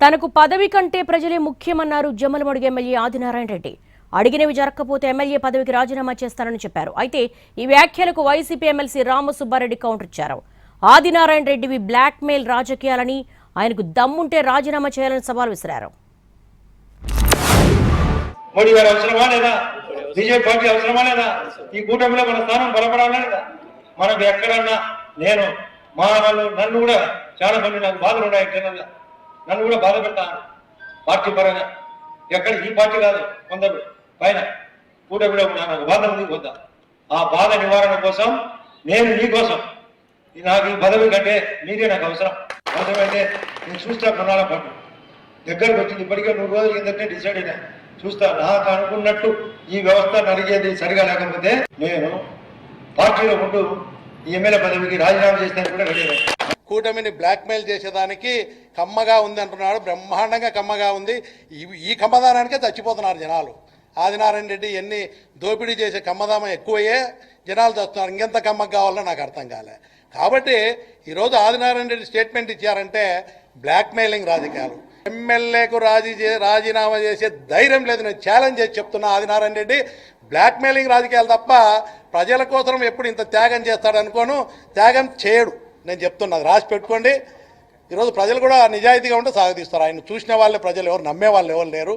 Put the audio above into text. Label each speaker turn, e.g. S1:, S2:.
S1: తనకు పదవి కంటే ప్రజలే ముఖ్యమన్నారు జమ్మలమడుగు ఎమ్మెల్యే ఆదినారాయణ రెడ్డి. అడిగినవి జరగకపోతే ఎమ్మెల్యే పదవికి రాజీనామా చేస్తానని చెప్పారు. అయితే ఈ వ్యాఖ్యలకు వైసీపీ ఎమ్మెల్సీ రామసుబ్బారెడ్డి కౌంటర్ ఇచ్చారు. ఆదినారాయణ రెడ్డివి బ్లాక్ మెయిల్ రాజకీయాలని, ఆయనకు దమ్ముంటే రాజీనామా చేయాలని సవాల్ విసిరారు.
S2: మోడీ గారు అవసరమా లేదా? బీజేపీ పార్టీ అవసరమా లేదా? ఈ కూటమిలో మన స్థానం బలపడాలా లేదా? మనకు ఎక్కడన్నా నేను మా నన్ను కూడా చాలా మంది నాకు బాధలు ఉన్నాయి, జనంగా నన్ను కూడా బాధ పెడతాను పార్టీ పరంగా. ఎక్కడ ఈ పార్టీ కాదు, కొందరు పైన కూటమిలో నాకు బాధ ఉంది వద్దా. ఆ బాధ నివారణ కోసం నేను నీకోసం నాకు ఈ పదవి కంటే మీరే నాకు అవసరం. అవసరమైతే నేను చూస్తా కొన్నాళ్ళ పాటు దగ్గరకు వచ్చింది. ఇప్పటికే 100 రోజుల కిందటే డిసైడ్ అయినా చూస్తా. నాకు అనుకున్నట్టు ఈ వ్యవస్థ నడిగేది సరిగా లేకపోతే నేను పార్టీలో ఉంటూ ఈ ఎమ్మెల్యే పదవికి రాజీనామా చేస్తాను కూడా రెడీ.
S3: కూటమిని బ్లాక్మెయిల్ చేసేదానికి కమ్మగా ఉంది అంటున్నాడు. బ్రహ్మాండంగా కమ్మగా ఉంది. ఈ కమ్మదానానికే చచ్చిపోతున్నారు జనాలు. ఆదినారాయణ రెడ్డి ఎన్ని దోపిడీ చేసే కమ్మదామ ఎక్కువయ్యే జనాలు చస్తున్నారు. ఇంకెంత కమ్మగా కావాలో నాకు అర్థం కాలే. కాబట్టి ఈరోజు ఆదినారాయణ రెడ్డి స్టేట్మెంట్ ఇచ్చారంటే బ్లాక్మెయిలింగ్ రాజకీయాలు. ఎమ్మెల్యేకు రాజీనామా చేసే ధైర్యం లేదు. నేను ఛాలెంజ్ చేసి చెప్తున్నా, ఆదినారాయణ రెడ్డి బ్లాక్మెయిలింగ్ రాజకీయాలు తప్ప ప్రజల కోసం ఎప్పుడు ఇంత త్యాగం చేస్తాడు అనుకోను. త్యాగం చేయడు, నేను చెప్తున్నది రాసి పెట్టుకోండి. ఈరోజు ప్రజలు కూడా నిజాయితీగా ఉంటే సాగదీస్తారు. ఆయన చూసిన వాళ్ళే ప్రజలు, ఎవరు నమ్మే వాళ్ళు ఎవరు లేరు.